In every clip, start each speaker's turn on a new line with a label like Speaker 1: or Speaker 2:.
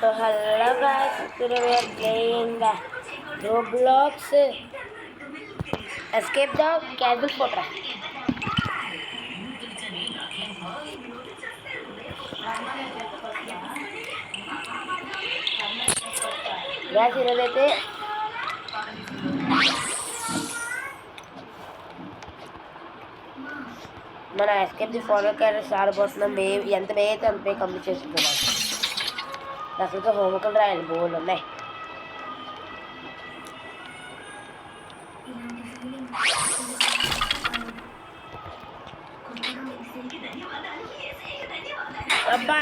Speaker 1: So hello guys, today we are playing Roblox Escape the Castle Fortress. Guys, ఈరోజైతే మన escape the follow characters ఆడబోతున్నాం. ఎంత బేగా అయితే అంత బేగా కంప్లీట్ చేసుకుంటున్నాం. అసలుగా హోంవర్క్లు రాయాలి, బోర్డు ఉన్నాయి. అబ్బా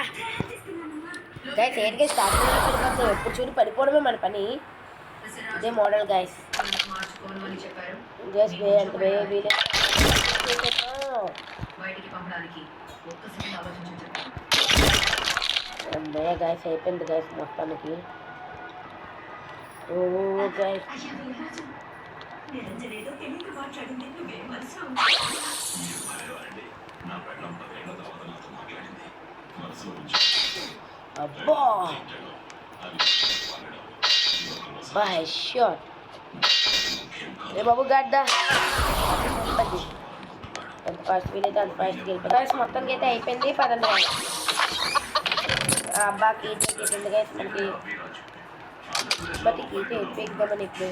Speaker 1: గైస్ ఏంటి స్టార్ట్ పడిపోతాం, ఎప్పుడు చూడు పడిపోవడమే మన పని. ఇదే మోడల్ గైస్. గైస్ ఎంత వీలే గైస్ అయిపోయింది గైస్ మొత్తానికి. ఓ గైస్ అబ్బా షాట్ ఏ బాబు గడ్డ అంత ఫాస్ట్ వీలైతే అంత ఫాస్ట్కి వెళ్ళిపోయి మొత్తానికి అయితే అయిపోయింది. పదండి అబ్బా కీట్ అయిపోయింది గైస్ మనకి. బట్ కీట్ ఎక్కిద్దామని ఇప్పుడు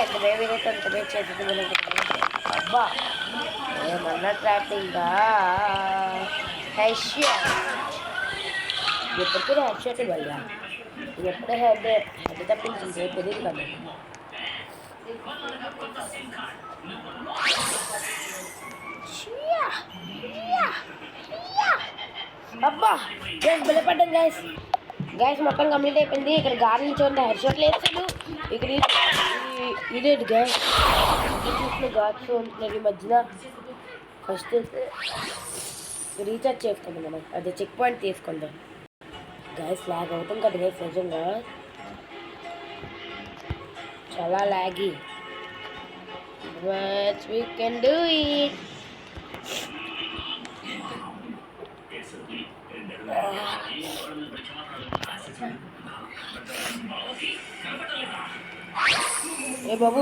Speaker 1: ఎంత వేరైతే అంత వే చేసేది. అబ్బా ఏమన్నా ట్రాపింగా ఎప్పటికీ హెడ్ షాట్ ఇవ్వాలి. ఎప్పుడే హెడ్ తప్పించింది తెలియదు కదా. అబ్బా గైస్ బలపడ్డాం గైస్. గైస్ మొత్తం కంప్లీట్ అయిపోయింది. ఇక్కడ గాలి నుంచి ఉంది, హెడ్ షాట్లు వేసాడు. ఇక్కడ ఇదేంటి గైస్ చూసిన గాడ్స్ ఉంటున్నారు ఈ మధ్యన. ఫస్ట్ అయితే రీఛార్జ్ చేసుకుందాం మనం, అదే చెక్ పాయింట్ తీసుకుందాం. గైస్ ల్యాగ్ అవుతాం కదా గైస్, నిజంగా చాలా laggy. But we can do it. ఏ బాబు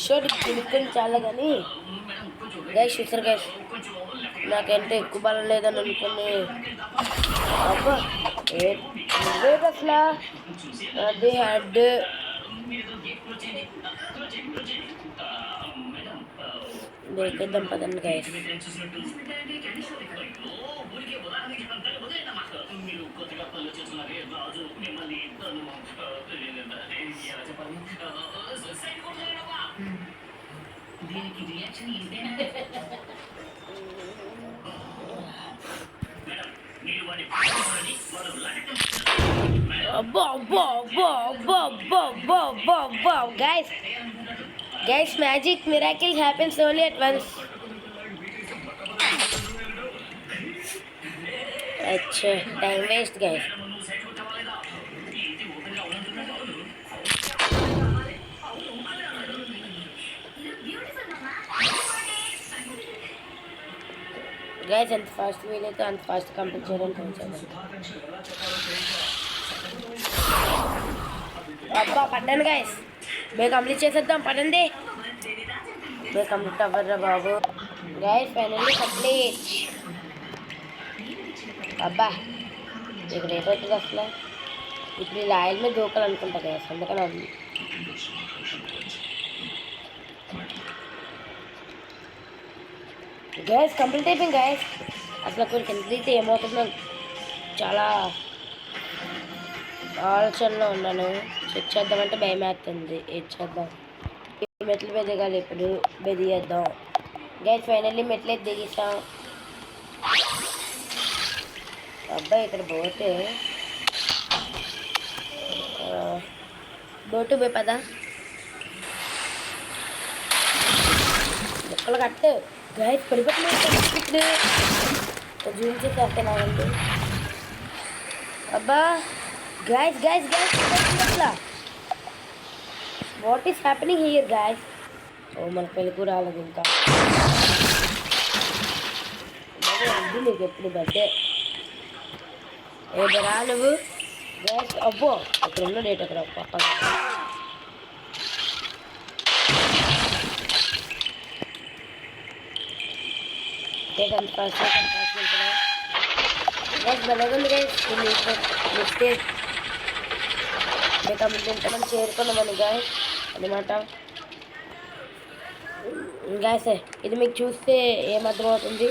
Speaker 1: షాట్ తినుకొని చాలా కానీ గైస్ చూసారు గైస్, నాకంటే ఎక్కువ బలం లేదని అనుకుని అబ్బా లేదు అసలు. అది హెడ్ లేకేద్దాం పదండి guys. Guys, magic miracles happens only at once. अच्छा टाइम वेस्ट guys. గైస్ ఎంత ఫాస్ట్ వీలైతే అంత ఫాస్ట్ కంప్లీట్ చేయడానికి వచ్చాను. అబ్బా పడ్డాను గైస్, మేము కంప్లీట్ చేసేద్దాం పడండి. మేము కంప్లీట్ అవ్వరా బాబు. Guys finally complete. అబ్బా ఇక్కడ ఏమవుతుంది అసలు. ఇప్పుడు ఈ లాయల్ మీద దూకాలనుకుంటా గైస్, అందుకని అది గైస్ కంప్లీట్ అయిపోయింది గైస్. అసలు అక్కడ కంప్లీట్ ఏమవుతుందో చాలా ఆలోచనలో ఉన్నాను. చెక్ చేద్దామంటే భయం వేస్తుంది. ఏం చేద్దాం, మెట్లు బెదగాలి. ఇప్పుడు బెదిగేద్దాం గైస్. ఫైనల్లీ మెట్లు అయితే దిగిస్తాం. అబ్బాయి ఇక్కడ బోటు పోయి పదా ముక్కలు కట్టు గైస్. పడిపోతున్నాయి. జూమ్ చేసి వస్తున్నానండి. అబ్బా గైస్ గైస్ గైస్ అట్లా what is happening here guys? ఓ మన పెళ్ళికి రాలేదు ఇంకా. వద్దు నీకు ఎప్పుడు బర్త్డే ఏదరా నువ్వు గైస్. అబ్బో ఇక్కడ ఉన్న డేట్ అక్కడ పక్క బలగుంది గైస్. నెక్స్ట్ మనం చేరుకున్నామని గాయస్ అనమాట. గాయస్ ఇది మీకు చూస్తే ఏమర్థమవుతుంది?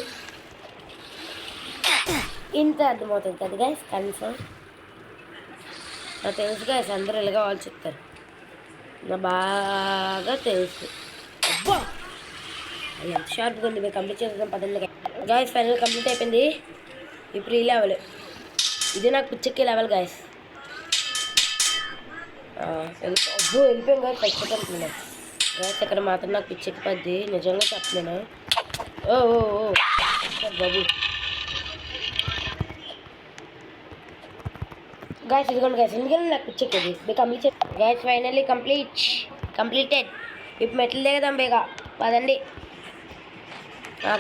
Speaker 1: ఇంత అర్థమవుతుంది కదా గాయస్ కన్ఫర్మ్. నాకు తెలుసు గాయస్ అందరూ ఇలాగా వాళ్ళు చెప్తారు, నా బాగా తెలుసు. అబ్బా ఎంత షార్ప్గా ఉంది. మీరు కంప్లీట్ చేసేద్దాం పదండి గాయస్. ఫైనల్ కంప్లీట్ అయిపోయింది. ఇప్పుడు ఈ లెవెల్ ఇది నాకు పిచ్చెక్కే లెవెల్ గాయస్. అబ్బో వెళ్ళిపోయాం గాయస్. పచ్చిపోతున్నాను గాయస్. ఇక్కడ మాత్రం నాకు పిచ్చెక్కిపోద్ది నిజంగా చెప్తున్నాను. ఓ ఓ ఓ బాబు గాయస్ ఇదిగోండి గాయస్. ఎందుకంటే నాకు పిచ్చెక్కేది. మీకు కంప్లీట్ గాయస్ ఫైనల్లీ కంప్లీటెడ్. ఇప్పుడు మెట్లు దిగదాం బేగా పదండి.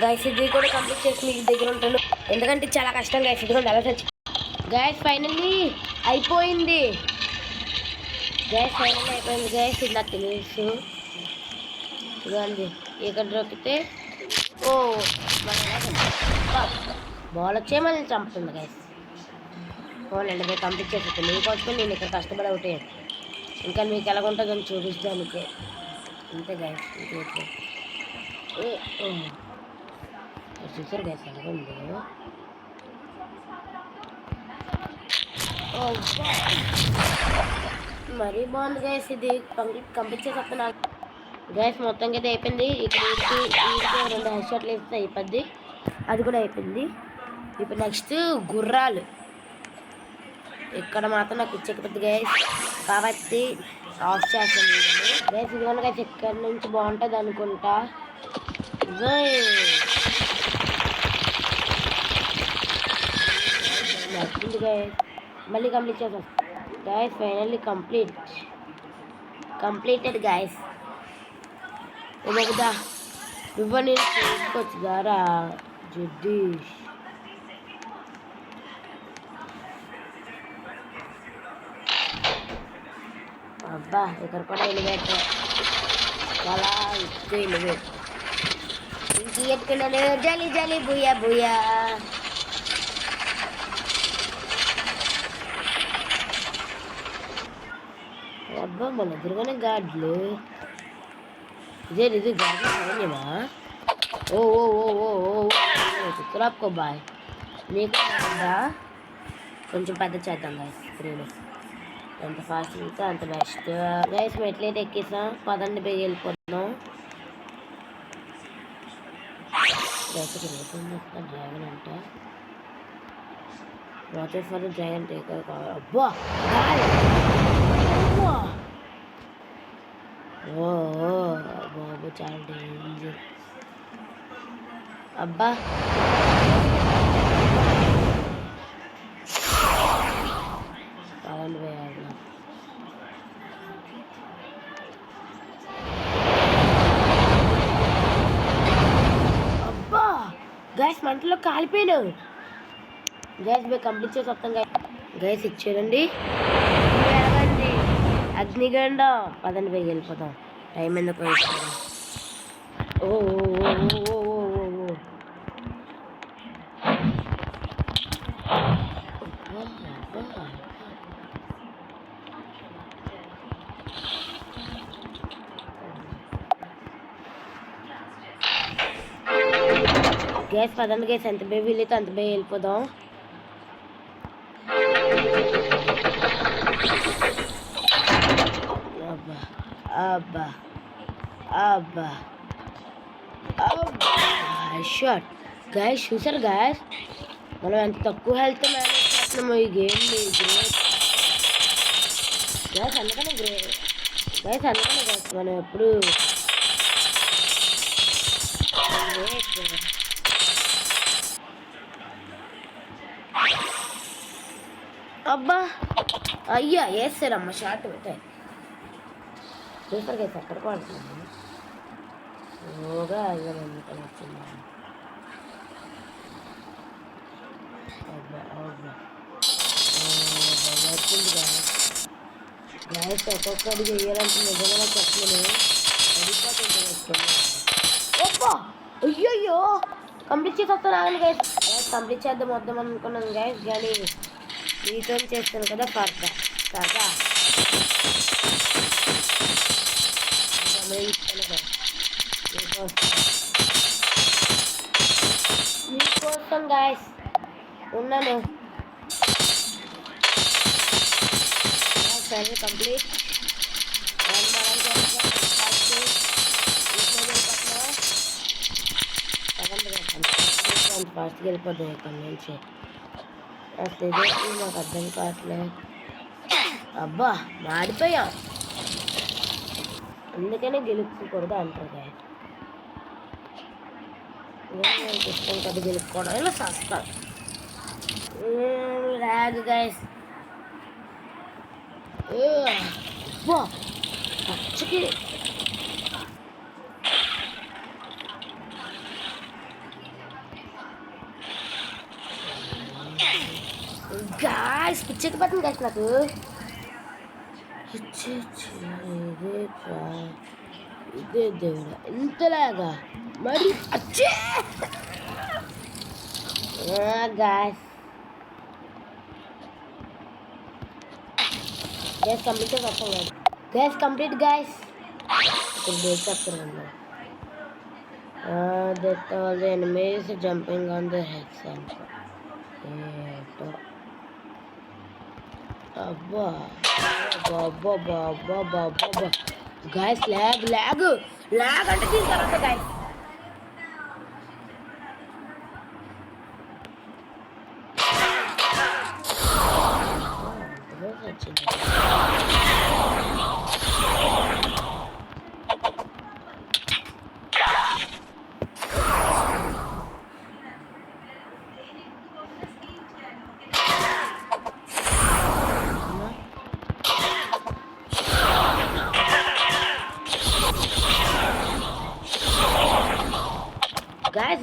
Speaker 1: గాయస్ ఇది కూడా కంప్లీట్ చేసి మీకు దగ్గర ఉంటాను, ఎందుకంటే చాలా కష్టం గాయస్. ఇదిగోండి అలా చచ్చి గాయస్ ఫైనల్లీ అయిపోయింది గాయస్. ఫైనల్లీ అయిపోయింది గాయస్. ఇది నాకు తెలుసు. ఇదిగోండి ఇక్కడ దొరికితే ఓ బాల్ వచ్చే మళ్ళీ చంపుతుంది గాయస్. పోలండి మీరు కంప్లీట్ చేసేది మీకోసమే నేను ఇక్కడ కష్టపడి ఒకటే. ఇంకా మీకు ఎలా ఉంటుందని చూపించడానికి అంతే గాయస్. ఇంకే చూసారు గాయస్ ఎలాగ ఉంది. మరీ బాగుంది గాయస్. ఇది కంప్లీట్ చేసేస్తా నాకు గాయస్. మొత్తంగా ఇది అయిపోయింది. ఇక్కడ వీటికి 2 హెడ్ షాట్లు వేస్తే అయిపోద్ది. అది కూడా అయిపోయింది. ఇప్పుడు నెక్స్ట్ గుర్రాలు. ఇక్కడ మాత్రం నాకు ఇచ్చకపోద్ది గాయస్, కాబట్టి ఆఫ్ చేస్తాను గాయస్. ఇదిగోండి గాయస్ ఇక్కడ నుంచి బాగుంటుంది అనుకుంటా. నచ్చింది గాయస్. మళ్ళీ కంప్లీట్ చేస్తాం గాయస్. Finally completed guys. ఇదా నువ్వు నేను చేసుకోవచ్చు దారా జడ్డీష్. అబ్బా ఇక్కడ కూడా ఎలివేటర్ చాలా ఎక్కువ ఎలివేటర్. ఇంక ఎట్టుకున్నాను జలి జలి బుయా బుయా. అబ్బా మన ఎదురుగానే గాడ్లు. ఇది గాడ్లు సైన్యమా? ఓ ఓ ఓ ఓ ఓ చిత్రాప్కో బాయ్. నీకు కొంచెం పెద్ద చేద్దాం గాయస్. స్క్రీన్ ఎంత ఫాస్ట్ అయితే అంత బెస్ట్ గైస్. మెట్లయితే ఎక్కేసాం పదండి బేగ వెళ్ళిపోతున్నాం. డ్రాగన్ అంట వాటర్ ఫర్ డ్రాగన్ టేకర్. అబ్బా ఓ బాబు చాలా డేంజర్. అబ్బా పదండి వేయాలి. అబ్బా గ్యాస్ మంటలో కాలిపోయాను గ్యాస్ మేము కంప్లీట్ చేసి వస్తాం గ్యాస్ ఇచ్చేయండి. వెళ్ళండి అగ్నిగండ పదండి పోయి వెళ్ళిపోతాం. టైం ఎందుకు ఓ గ్యాస్ పదండి గ్యాస్. ఎంత బే వీలైతే అంత బే వెళ్ళిపోదాం. అబ్బా అబ్బా అబ్బా అబ్బా షాట్ గ్యాస్. చూసారు గ్యాస్ మనం ఎంత తక్కువ హెల్త్ మేనేజ్ చేస్తున్నాము ఈ గేమ్. గ్యాస్ అందుకనే గ్యాస్ మనం ఎప్పుడు అయ్యా వేస్తారమ్మ షార్ట్ పెట్టాయి సూపర్ గైస్ ఎక్కడ పడుతుంది ఓగా అయ్యాను వచ్చింది వచ్చింది గ్యాస్ ఒక్కొక్కటి చేయాలంటే నిజంగా చెప్పలేదు ఓప్పా అయ్యయ్యో కంప్లీట్ చేసి వస్తాను ఆగండి గైస్ కంప్లీట్ చేద్దాం వద్దాం అనుకున్నాను గైస్ కానీ మీతో చేస్తాను కదా సరదా సరదా మీకోసం గైస్ ఉన్నాను సరే కంప్లీట్ ఫాస్ట్గా వెళ్ళిపోతాం ఇక్కడ నుంచి అసలు నాకు అర్థం కావట్లేదు అబ్బా మాడిపోయాం అందుకనే గెలుపుకూడదు అంటారు ఇష్టం కదా గెలుపుకోవడం ఇలా సస్తాం రాదు గైస్ అబ్బా పచ్చకి గాయస్ పిచ్చెక్కిపోతుంది గాయస్ నాకు ఇదే దేవుడా ఎంతలాగా మరి అచ్చే గాయస్ గ్యాస్ కంప్లీట్ వస్తాం కాదు గ్యాస్ కంప్లీట్ గాయస్ ఇప్పుడు బ్రేక్ చెప్తున్నాను that all the enemies jumping on the heads and అబ్బా బాబా బాబా బాబా గాయస్ ల్యాగ్ ల్యాగ్ ల్యాగ్ అంటే దీని తర్వాత గాయస్ వచ్చింది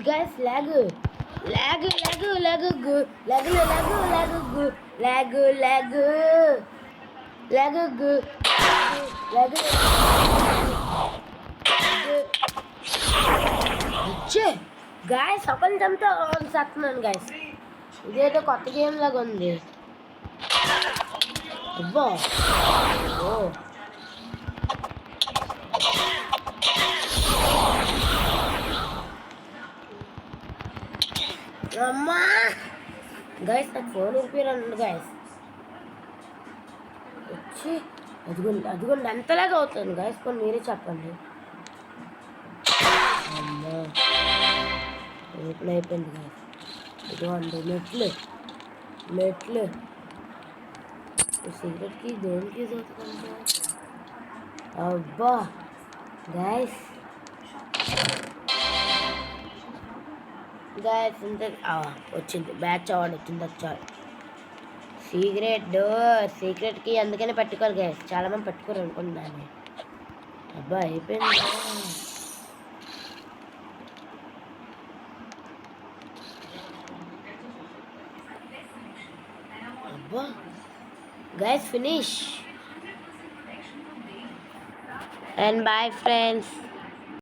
Speaker 1: guys lag lag lag lag gu lag lag lag gu lag lag lag gu lag అచ్చే guys ప్రపంచంతో సత్తున్నాను guys ఇదేదో కొత్త game లాగా ఉంది అబ్బా ఓ అమ్మా గైస్ నాకు ఫోన్ ఊపిరండి గైస్ వచ్చి అదిగోండి ఎంతలాగా అవుతుంది గైస్ కొన్ని మీరే చెప్పండి అమ్మా ఓపెన్ అయిపోయింది గైస్ ఇదిగోండి మెట్లు సిగరెట్కి దేనికి అవుతుందంటే అబ్బా గైస్ గాయస్ ఇంత వచ్చింది బ్యాచ్ అవార్డు వచ్చింది వచ్చాడు సీక్రెట్కి అందుకనే పెట్టుకోరు గాయస్ చాలామంది పెట్టుకోరు అనుకున్నాను అబ్బా అయిపోయింది అబ్బా guys finish and bye friends.